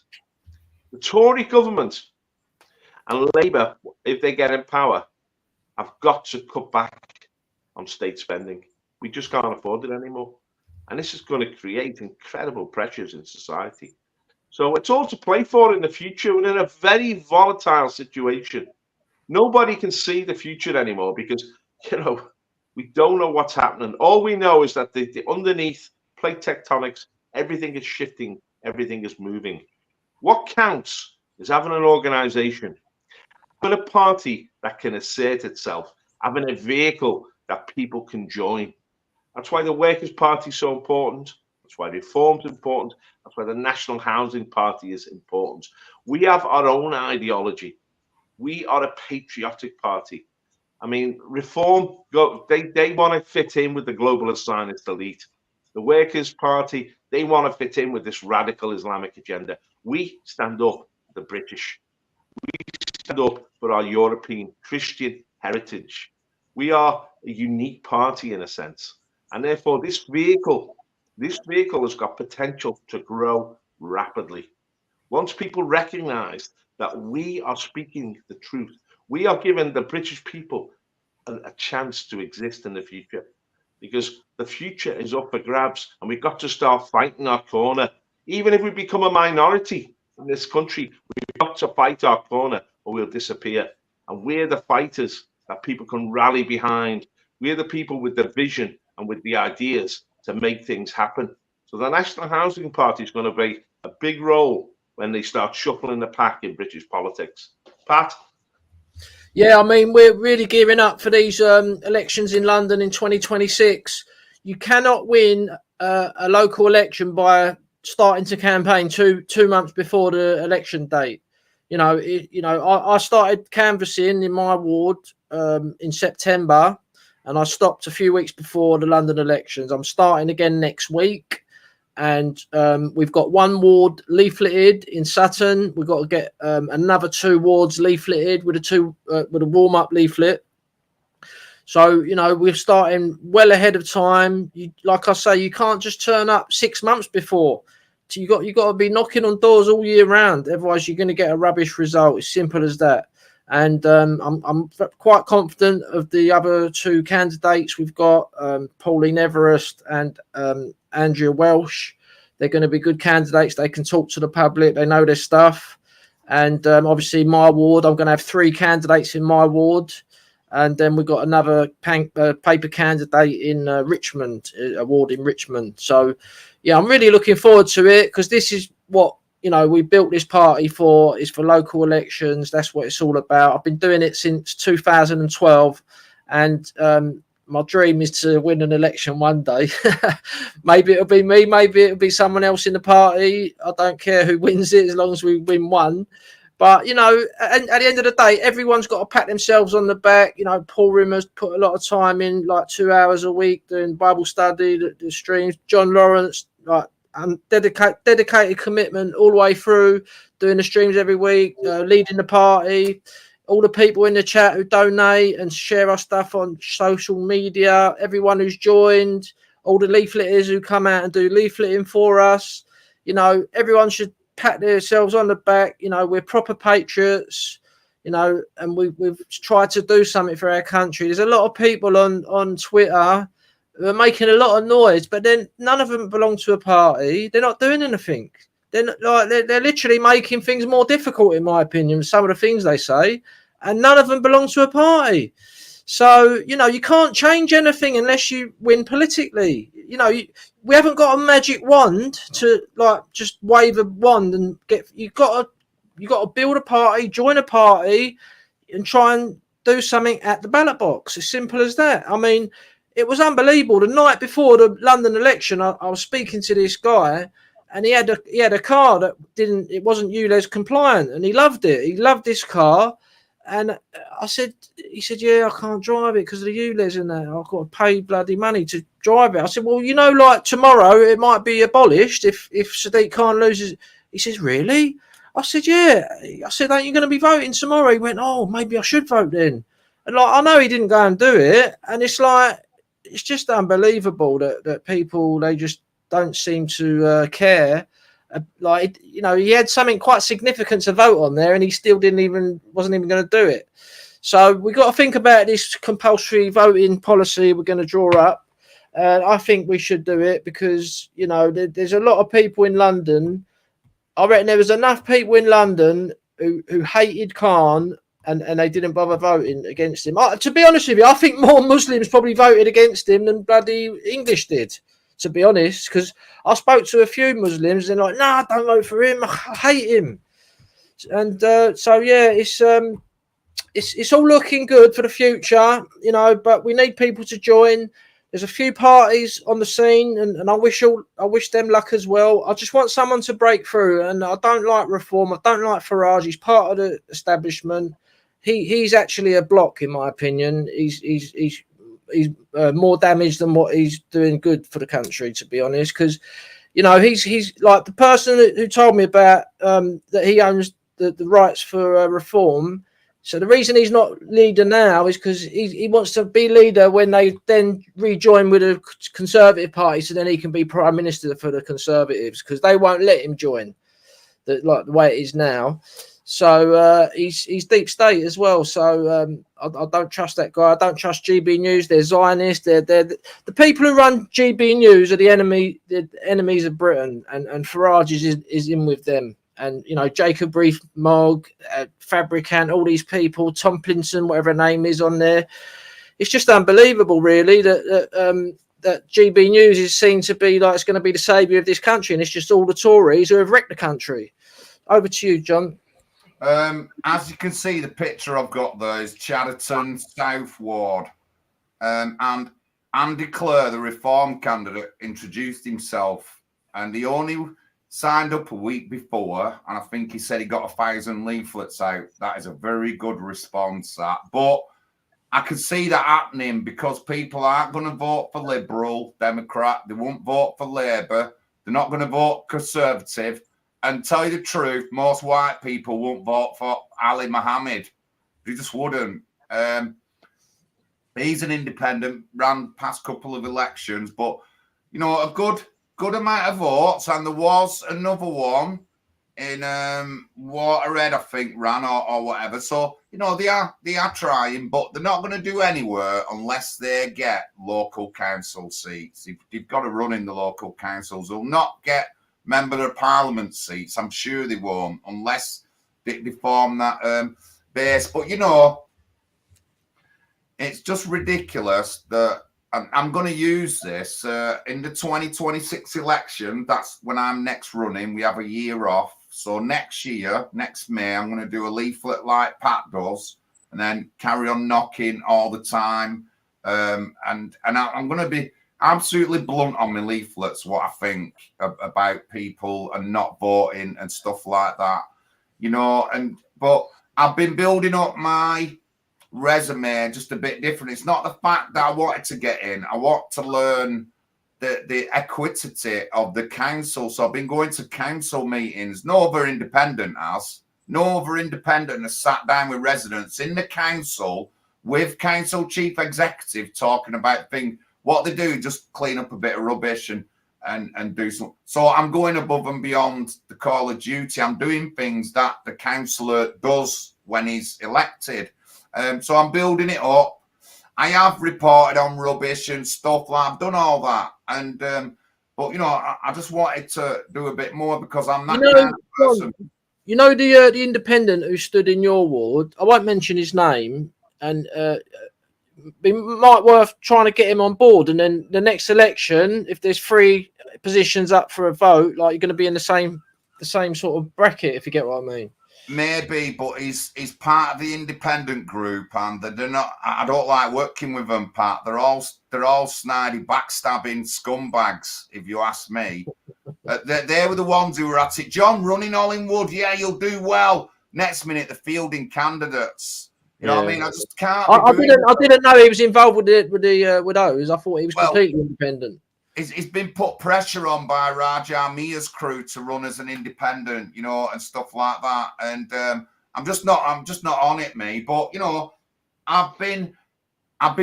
the Tory government and Labour, if they get in power, have got to cut back on state spending. We just can't afford it anymore. And this is going to create incredible pressures in society. So it's all to play for in the future. We're in a very volatile situation. Nobody can see the future anymore because, we don't know what's happening. All we know is that the underneath plate tectonics, everything is shifting, everything is moving. What counts is having an organization, having a party that can assert itself, having a vehicle that people can join. That's why the Workers' Party is so important. That's why Reform's important. That's why the National Housing Party is important. We have our own ideology. We are a patriotic party. Reform, they want to fit in with the globalist Zionist elite. The Workers' Party, they want to fit in with this radical Islamic agenda. We stand up for the British. We stand up for our European Christian heritage. We are a unique party in a sense. And therefore, this vehicle has got potential to grow rapidly. Once people recognize that we are speaking the truth, we are giving the British people a chance to exist in the future, because the future is up for grabs and we've got to start fighting our corner. Even if we become a minority in this country, we've got to fight our corner or we'll disappear. And we're the fighters that people can rally behind. We're the people with the vision and with the ideas to make things happen. So the National Housing Party is going to play a big role when they start shuffling the pack in British politics. Pat? Yeah, we're really gearing up for these elections in London in 2026. You cannot win a local election by starting to campaign two months before the election date. I started canvassing in my ward in September, and I stopped a few weeks before the London elections. I'm starting again next week. And we've got one ward leafleted in Sutton. We've got to get another 2 wards leafleted with a warm-up leaflet. So we're starting well ahead of time. Like I say, you can't just turn up 6 months before. You got to be knocking on doors all year round. Otherwise, you're going to get a rubbish result. It's simple as that. And I'm quite confident of the other two candidates we've got, Pauline Everest and Andrea Welsh. They're going to be good candidates. They can talk to the public. They know their stuff. And obviously my ward, I'm going to have 3 candidates in my ward. And then we've got another paper candidate in Richmond, a ward in Richmond. So, yeah, I'm really looking forward to it, because this is what, you know, we built this party for, is for local elections. That's what it's all about. I've been doing it since 2012. And my dream is to win an election one day. Maybe it'll be me. Maybe it'll be someone else in the party. I don't care who wins it, as long as we win one. But, you know, at the end of the day, everyone's got to pat themselves on the back. You know, Paul Rimmer's put a lot of time in, like 2 hours a week doing Bible study, the streams. John Lawrence, like, dedicated commitment all the way through, doing the streams every week, leading the party. All the people in the chat who donate and share our stuff on social media, everyone who's joined, all the leafleters who come out and do leafleting for us. You know, everyone should pat themselves on the back. You know, we're proper patriots, you know, and we've tried to do something for our country. There's a lot of people on Twitter who are making a lot of noise, but then none of them belong to a party. They're not doing anything. They're literally making things more difficult, in my opinion, some of the things they say, and none of them belong to a party. So, you know, you can't change anything unless you win politically. You know, we haven't got a magic wand to, like, just wave a wand and get. You got to build a party, join a party, and try and do something at the ballot box. As simple as that. I mean, it was unbelievable. The night before the London election, I was speaking to this guy, and he had a car that it wasn't ULEZ compliant, and he loved it. He loved this car. And he said, yeah, I can't drive it because of the ULEZ and that. I've got to pay bloody money to drive it. I said, well, you know, like tomorrow it might be abolished if Sadiq Khan loses. He says, really? I said, yeah. I said, aren't you going to be voting tomorrow? He went, oh, maybe I should vote then. And like, I know he didn't go and do it. And it's like, it's just unbelievable that people, they just don't seem to care. Like, you know, he had something quite significant to vote on there, and he still wasn't even going to do it. So we've got to think about this compulsory voting policy we're going to draw up. I think we should do it because, you know, there's a lot of people in London. I reckon there was enough people in London who hated Khan and they didn't bother voting against him. To be honest with you, I think more Muslims probably voted against him than bloody English did, to be honest, because I spoke to a few Muslims and they're like, nah, don't vote for him. I hate him. And so, yeah, it's all looking good for the future, you know, but we need people to join. There's a few parties on the scene, and I wish them luck as well. I just want someone to break through, and I don't like reform. I don't like Farage. He's part of the establishment. He's actually a block, in my opinion. He's more damaged than what he's doing good for the country, to be honest. Because, you know, he's like the person who told me about that he owns the rights for reform. So the reason he's not leader now is because he wants to be leader when they then rejoin with the Conservative Party, so then he can be Prime Minister for the Conservatives, because they won't let him join the way it is now. So he's deep state as well. So I don't trust that guy. I don't trust GB News. They're Zionists. They're the people who run GB News are the enemies of Britain, and Farage is in with them. And, you know, Jacob Rees-Mogg, Fabricant, all these people, Tomplinson, whatever her name is on there. It's just unbelievable, really, that GB News is seen to be like it's going to be the saviour of this country, and it's just all the Tories who have wrecked the country. Over to you, John. As you can see, the picture I've got there is Chatterton South Ward. And Andy Clare, the Reform candidate, introduced himself, and he only signed up a week before, and I think he said he got 1,000 leaflets out. That is a very good response, that. But I could see that happening because people aren't going to vote for Liberal, Democrat. They won't vote for Labour. They're not going to vote Conservative. And tell you the truth, most white people won't vote for Ali Mohammed. They just wouldn't. He's an independent, ran past couple of elections, but, you know, a good amount of votes, and there was another one in Waterhead, I think, ran or whatever. So you know, they are trying, but they're not going to do anywhere unless they get local council seats. They've got to run in the local councils. They'll not get member of parliament seats. I'm sure they won't unless they form that base. But you know, it's just ridiculous that I'm going to use this in the 2026 election. That's when I'm next running. We have a year off. So next year, next May, I'm going to do a leaflet like Pat does and then carry on knocking all the time. And I'm going to be absolutely blunt on my leaflets, what I think about people and not voting and stuff like that. You know, but I've been building up my resume just a bit different. It's not the fact that I wanted to get in. I want to learn the equity of the council. So I've been going to council meetings. No other independent has sat down with residents in the council with council chief executive talking about things. What they do, just clean up a bit of rubbish and do some. So I'm going above and beyond the call of duty. I'm doing things that the councillor does when he's elected. So I'm building it up. I have reported on rubbish and stuff. I've done all that, and but you know, I just wanted to do a bit more because I'm that kind of person. You know the independent who stood in your ward. I won't mention his name, and it might worth trying to get him on board. And then the next election, if there's 3 positions up for a vote, like you're going to be in the same sort of bracket, if you get what I mean. Maybe, but he's part of the independent group, and they're not. I don't like working with them, Pat. They're all snidey, backstabbing scumbags, if you ask me. They were the ones who were at it. John, running all in wood, yeah, you'll do well. Next minute, the fielding candidates. You know what I mean? I just can't. I didn't know he was involved with those. I thought he was completely independent. He's been put pressure on by Raja Mia's crew to run as an independent, you know, and stuff like that. And I'm just not on it, mate. But you know, I've been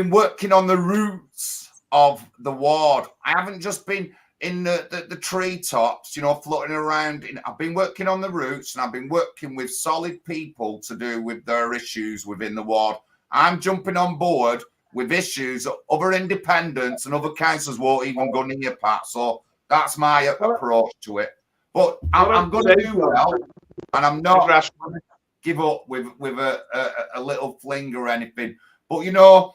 working on the roots of the ward. I haven't just been in the treetops, you know, floating around. I've been working on the roots, and I've been working with solid people to do with their issues within the ward. I'm jumping on board with issues other independents and other councils won't even go near, Pat. So that's my approach to it. But I'm going to do well, and I'm not going to give up with a little fling or anything. But, you know,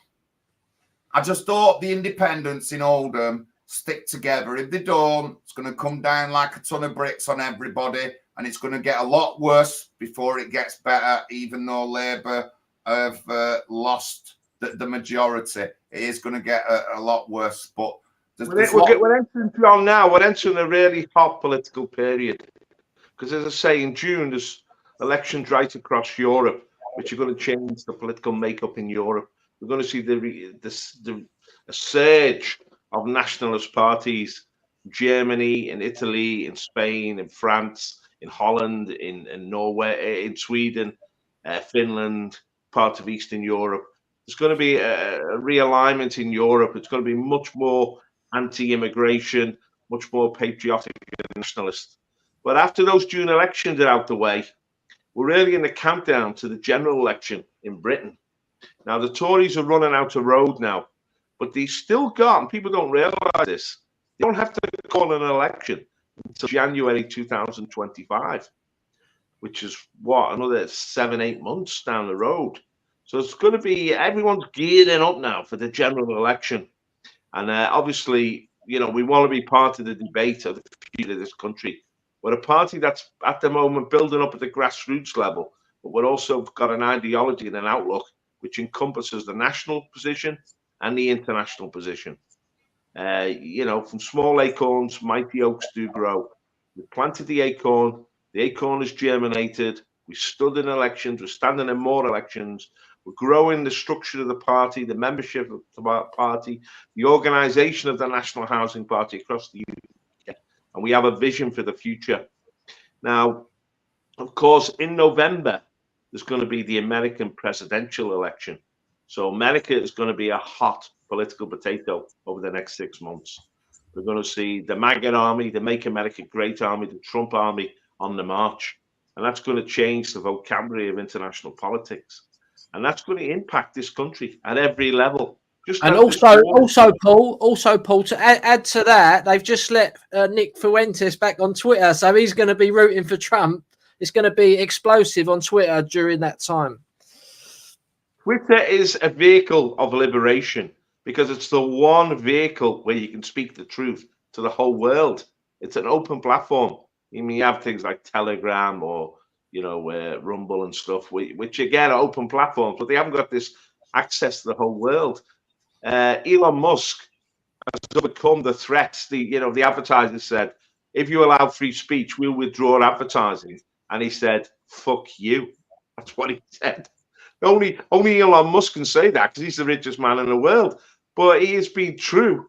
I just hope the independents in Oldham stick together. If they don't, it's going to come down like a ton of bricks on everybody, and it's going to get a lot worse before it gets better, even though Labour have lost the majority. It is going to get a lot worse. But we're entering, John, now. We're entering a really hot political period because, as I say, in June there's elections right across Europe, which are going to change the political makeup in Europe. We're going to see a surge of nationalist parties in Germany, in Italy, in Spain, in France, in Holland, in Norway, in Sweden, Finland, part of Eastern Europe. There's going to be a realignment in Europe. It's going to be much more anti-immigration, much more patriotic and nationalist. But after those June elections are out the way, we're really in the countdown to the general election in Britain. Now, the Tories are running out of road now, but they've still got, and people don't realise this, they don't have to call an election until January 2025, which is, another 7-8 months down the road. So it's going to be, everyone's gearing up now for the general election. And obviously, you know, we want to be part of the debate of the future of this country. We're a party that's at the moment building up at the grassroots level, but we're also got an ideology and an outlook which encompasses the national position and the international position. You know, from small acorns, mighty oaks do grow. We planted the acorn has germinated. We stood in elections, we're standing in more elections. We're growing the structure of the party, the membership of the party, the organisation of the National Housing Party across the UK. And we have a vision for the future. Now, of course, in November, there's going to be the American presidential election. So America is going to be a hot political potato over the next 6 months. We're going to see the MAGA army, the Make America Great army, the Trump army on the march. And that's going to change the vocabulary of international politics. and that's going to impact this country at every level. And also, Paul, to add to that, they've just let Nick Fuentes back on Twitter, so he's going to be rooting for Trump. It's going to be explosive on Twitter during that time. Twitter is a vehicle of liberation because it's the one vehicle where you can speak the truth to the whole world. It's an open platform. I mean, you have things like Telegram or, Rumble and stuff, which again are open platforms, but they haven't got this access to the whole world. Elon Musk has overcome the threats. The advertisers said, if you allow free speech, we'll withdraw advertising. And he said, fuck you. That's what he said. Only Elon Musk can say that because he's the richest man in the world. But he has been true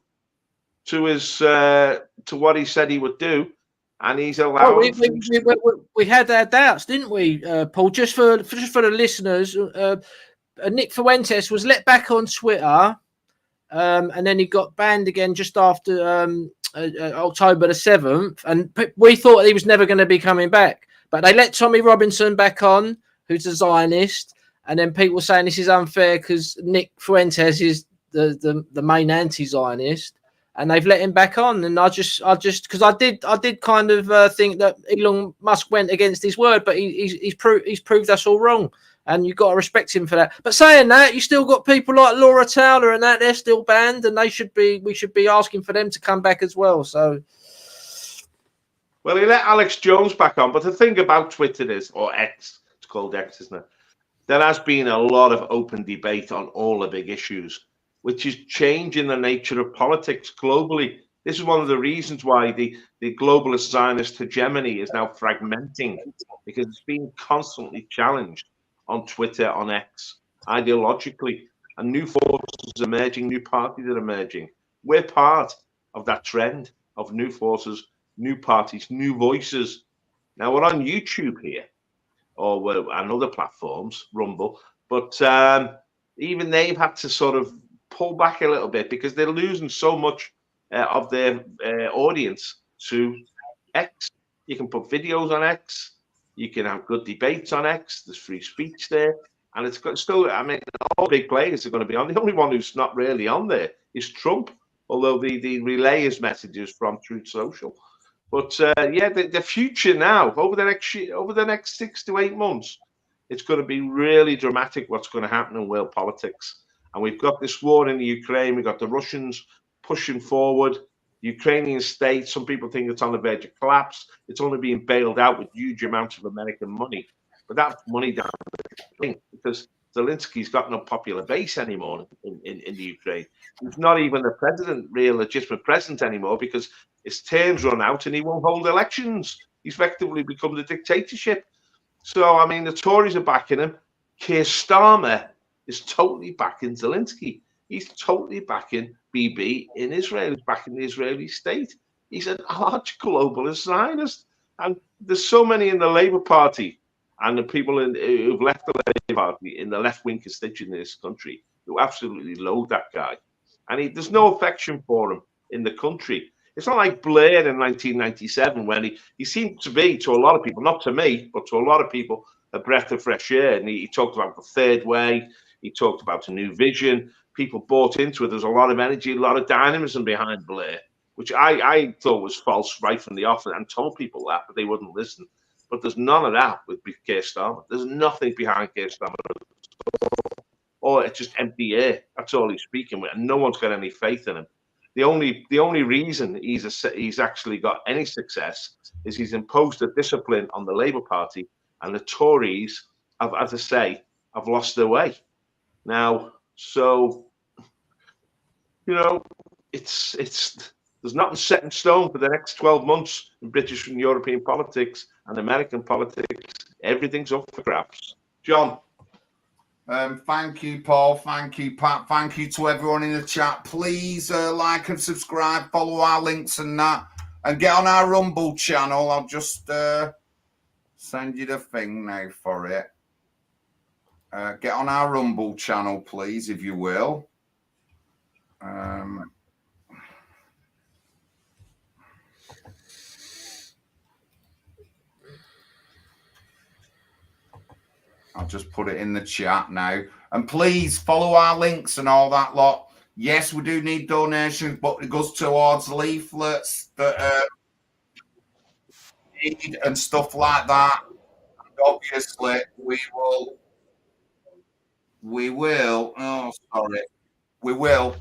to his to what he said he would do, and he's allowed. We had our doubts, didn't we, Paul? Just for the listeners, Nick Fuentes was let back on Twitter, and then he got banned again just after October the 7th, and we thought he was never going to be coming back. But they let Tommy Robinson back on, who's a Zionist, and then people were saying this is unfair because Nick Fuentes is the main anti-Zionist, and they've let him back on. And I just because I did kind of think that Elon Musk went against his word, but he's proved us all wrong, and you've got to respect him for that. But saying that, you still got people like Laura Taylor and that they're still banned, and we should be asking for them to come back as well. So. Well, he let Alex Jones back on, but the thing about Twitter is, or X, it's called X, isn't it? There has been a lot of open debate on all the big issues, which is changing the nature of politics globally. This is one of the reasons why the globalist Zionist hegemony is now fragmenting, because it's being constantly challenged on Twitter, on X, ideologically, and new forces emerging, new parties are emerging. We're part of that trend of new forces, new parties, new voices. Now we're on YouTube here, or we're on other platforms, Rumble, but even they've had to sort of pull back a little bit because they're losing so much of their audience to X. You can put videos on X, you can have good debates on X, there's free speech there, and it's got still, I mean, all big players are going to be on. The only one who's not really on there is Trump, although the relay his messages from Truth Social. But yeah, the future now, over the next 6 to 8 months, it's going to be really dramatic what's going to happen in world politics. And we've got this war in the Ukraine, we've got the Russians pushing forward, the Ukrainian state, some people think it's on the verge of collapse. It's only being bailed out with huge amounts of American money. But that's money down the drain because Zelensky's got no popular base anymore in the Ukraine. He's not even the president, real legitimate president anymore because his terms run out and he won't hold elections. He's effectively become the dictatorship. So, I mean, the Tories are backing him. Keir Starmer is totally backing Zelensky. He's totally backing Bibi in Israel. He's backing the Israeli state. He's an arch globalist Zionist. And there's so many in the Labour Party and the people who've left the Labour Party in the left-wing constituency in this country who absolutely loathe that guy. And there's no affection for him in the country. It's not like Blair in 1997 when he seemed to be, to a lot of people, not to me, but to a lot of people, a breath of fresh air. And he talked about the third way. He talked about a new vision. People bought into it. There's a lot of energy, a lot of dynamism behind Blair, which I thought was false right from the off and told people that, but they wouldn't listen. But there's none of that with Keir Starmer. There's nothing behind Keir Starmer. Or it's just empty air. That's all he's speaking with. And no one's got any faith in him. The only reason he's actually got any success is he's imposed a discipline on the Labour Party, and the Tories have, as I say, have lost their way. Now, so it's there's nothing set in stone for the next 12 months in British and European politics and American politics. Everything's up for grabs. John. Thank you, Paul. Thank you, Pat. Thank you to everyone in the chat. Please like and subscribe, follow our links and that, and get on our Rumble channel. I'll just send you the thing now for it. Get on our Rumble channel, please, if you will. I'll just put it in the chat now. And please follow our links and all that lot. Yes, we do need donations, but it goes towards leaflets that need and stuff like that. And obviously, we will. Oh, sorry. We will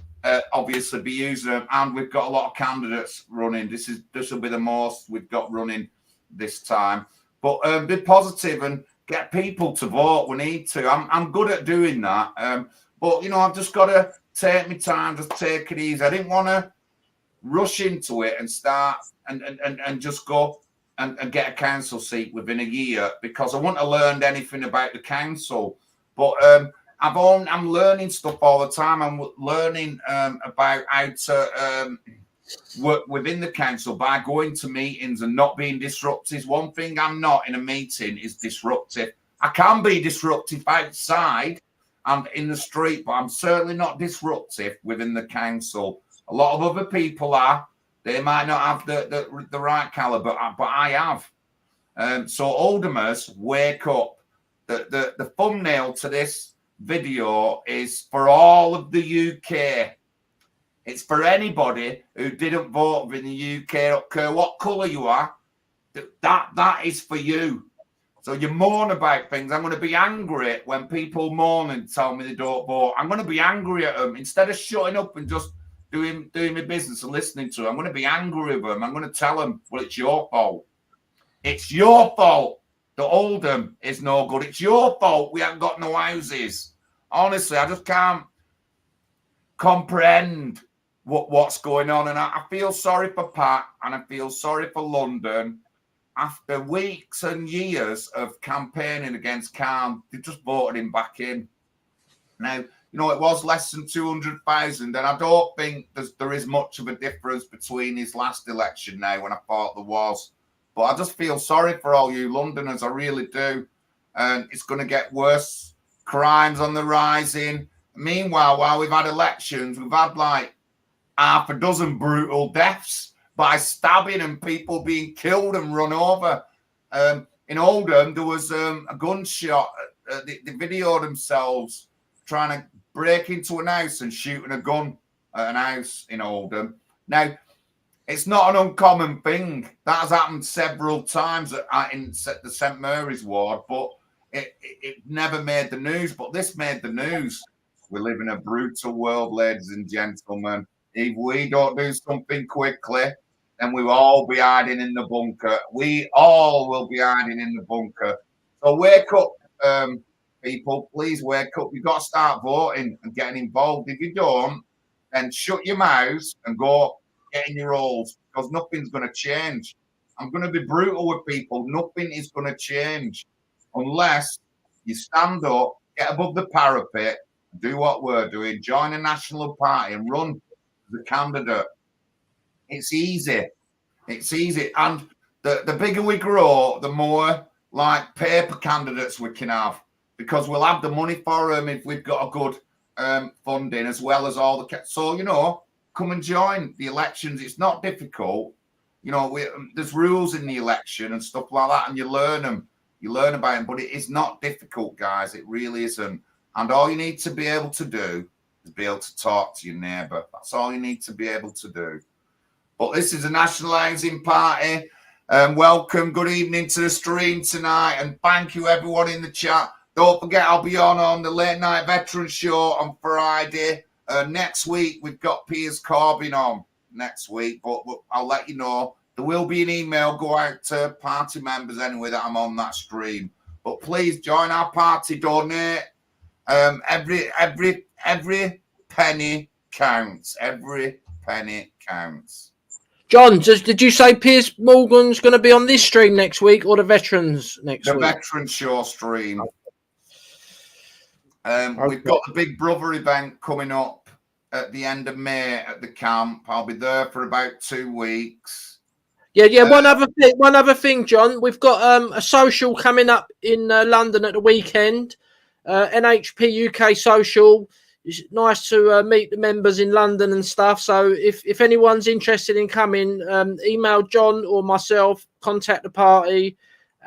obviously be using them, and we've got a lot of candidates running. This will be the most we've got running this time. But be positive and get people to vote. We need to. I'm good at doing that. But you know, I've just got to take my time, just take it easy. I didn't want to rush into it and start and just go and get a council seat within a year, because I wouldn't have learned anything about the council. But I'm learning stuff all the time. I'm learning about how to work within the council by going to meetings and not being disruptive. One thing I'm not in a meeting is disruptive. I can be disruptive outside and in the street, but I'm certainly not disruptive within the council. A lot of other people are. They might not have the right caliber, but I have. So Oldhamers, wake up. The thumbnail to this video is for all of the UK. It's for anybody who didn't vote in the UK. I don't care what colour you are. That is for you. So you moan about things. I'm going to be angry when people moan and tell me they don't vote. I'm going to be angry at them. Instead of shutting up and just doing my business and listening to them, I'm going to be angry with them. I'm going to tell them, well, it's your fault. It's your fault that Oldham is no good. It's your fault we haven't got no houses. Honestly, I just can't comprehend what's going on. And I feel sorry for Pat and I feel sorry for London. After weeks and years of campaigning against Khan, they just voted him back in. Now, you know, it was less than 200,000, and I don't think there is much of a difference between his last election now when I thought there was. But I just feel sorry for all you Londoners, I really do. And it's going to get worse. Crimes on the rising. Meanwhile, while we've had elections, we've had like half a dozen brutal deaths by stabbing and people being killed and run over. In Oldham, there was a gunshot. They videoed themselves trying to break into an house and shooting a gun at an house in Oldham. Now, it's not an uncommon thing. That has happened several times in the St Mary's ward, but it never made the news. But this made the news. We live in a brutal world, ladies and gentlemen. If we don't do something quickly, then we will all be hiding in the bunker. We all will be hiding in the bunker. So wake up, people. Please wake up. You've got to start voting and getting involved. If you don't, then shut your mouths and go get in your roles, because nothing's going to change. I'm going to be brutal with people. Nothing is going to change unless you stand up, get above the parapet, do what we're doing, join a national party and run as a candidate. It's easy. It's easy. And the bigger we grow, the more like paper candidates we can have, because we'll have the money for them if we've got a good funding, as well as all the... So, you know, come and join the elections. It's not difficult. You know, there's rules in the election and stuff like that, and you learn them. You learn about them, but it is not difficult, guys. It really isn't. And all you need to be able to do is be able to talk to your neighbour. That's all you need to be able to do. But this is a National Housing Party. Welcome. Good evening to the stream tonight. And thank you, everyone in the chat. Don't forget, I'll be on the Late Night Veteran Show on Friday. Next week, we've got Piers Corbyn on next week. But I'll let you know. There will be an email go out to party members anyway that I'm on that stream. But please join our party. Donate. Every penny counts. Every penny counts. John, did you say Piers Morgan's going to be on this stream next week or the Veterans next week? The Veteran Show stream. We've got the Big Brother event coming up at the end of May at the camp. I'll be there for about 2 weeks. Yeah. One other thing, John. We've got a social coming up in London at the weekend. NHP UK social. It's nice to meet the members in London and stuff. So if anyone's interested in coming, email John or myself, contact the party.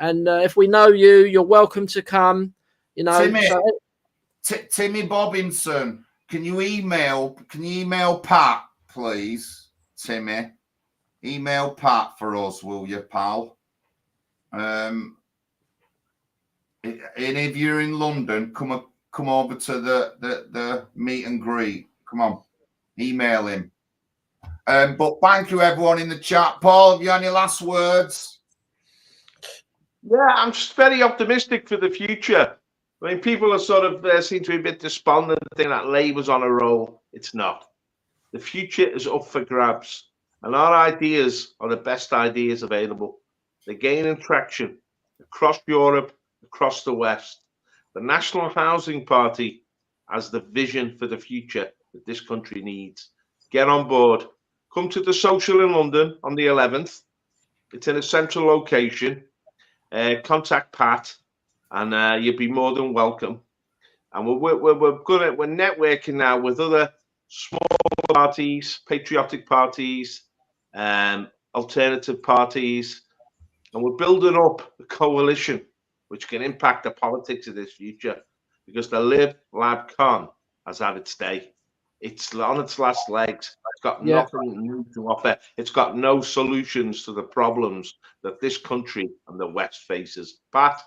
And if we know you, you're welcome to come. You know, Timmy, so, Timmy Bobbinson, can you email Pat, please? Timmy, email Pat for us, will you, pal? And if you're in London, come over to the meet and greet. Come on, email him. But thank you, everyone in the chat. Paul, have you any last words? Yeah, I'm just very optimistic for the future. I mean, people are sort of seem to be a bit despondent, thinking that Labour's on a roll. It's not. The future is up for grabs, and our ideas are the best ideas available. They're gaining traction across Europe, across the West. The National Housing Party has the vision for the future that this country needs. Get on board. Come to the social in London on the 11th. It's in a central location. Contact Pat, and you'll be more than welcome. And we're networking now with other small parties, patriotic parties, alternative parties, and we're building up a coalition which can impact the politics of this future, because the Lib Lab Con has had its day. It's on its last legs. It's got nothing new to offer. It's got no solutions to the problems that this country and the West faces. Pat?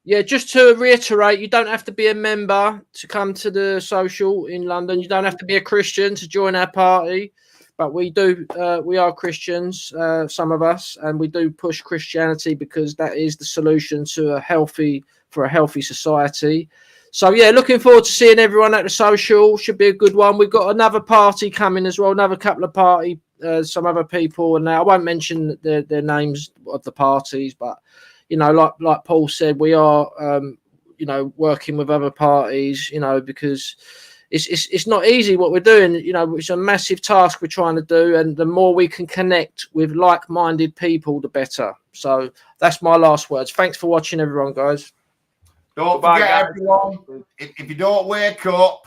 Yeah, just to reiterate, you don't have to be a member to come to the social in London. You don't have to be a Christian to join our party. But we do, we are Christians, some of us, and we do push Christianity because that is the solution to a healthy society. So, yeah, looking forward to seeing everyone at the social. Should be a good one. We've got another party coming as well, another couple of party, some other people. And I won't mention their names of the parties, but, you know, like Paul said, we are, you know, working with other parties, you know, because it's not easy what we're doing. You know, it's a massive task we're trying to do. And the more we can connect with like-minded people, the better. So that's my last words. Thanks for watching, everyone, guys. Don't forget, everyone, if you don't wake up,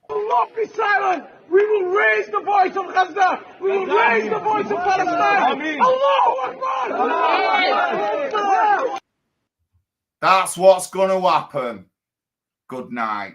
We will not be silent. We will raise the voice of Gaza. We will raise the voice of Palestine. Allahu Akbar. that's what's going to happen. Good night.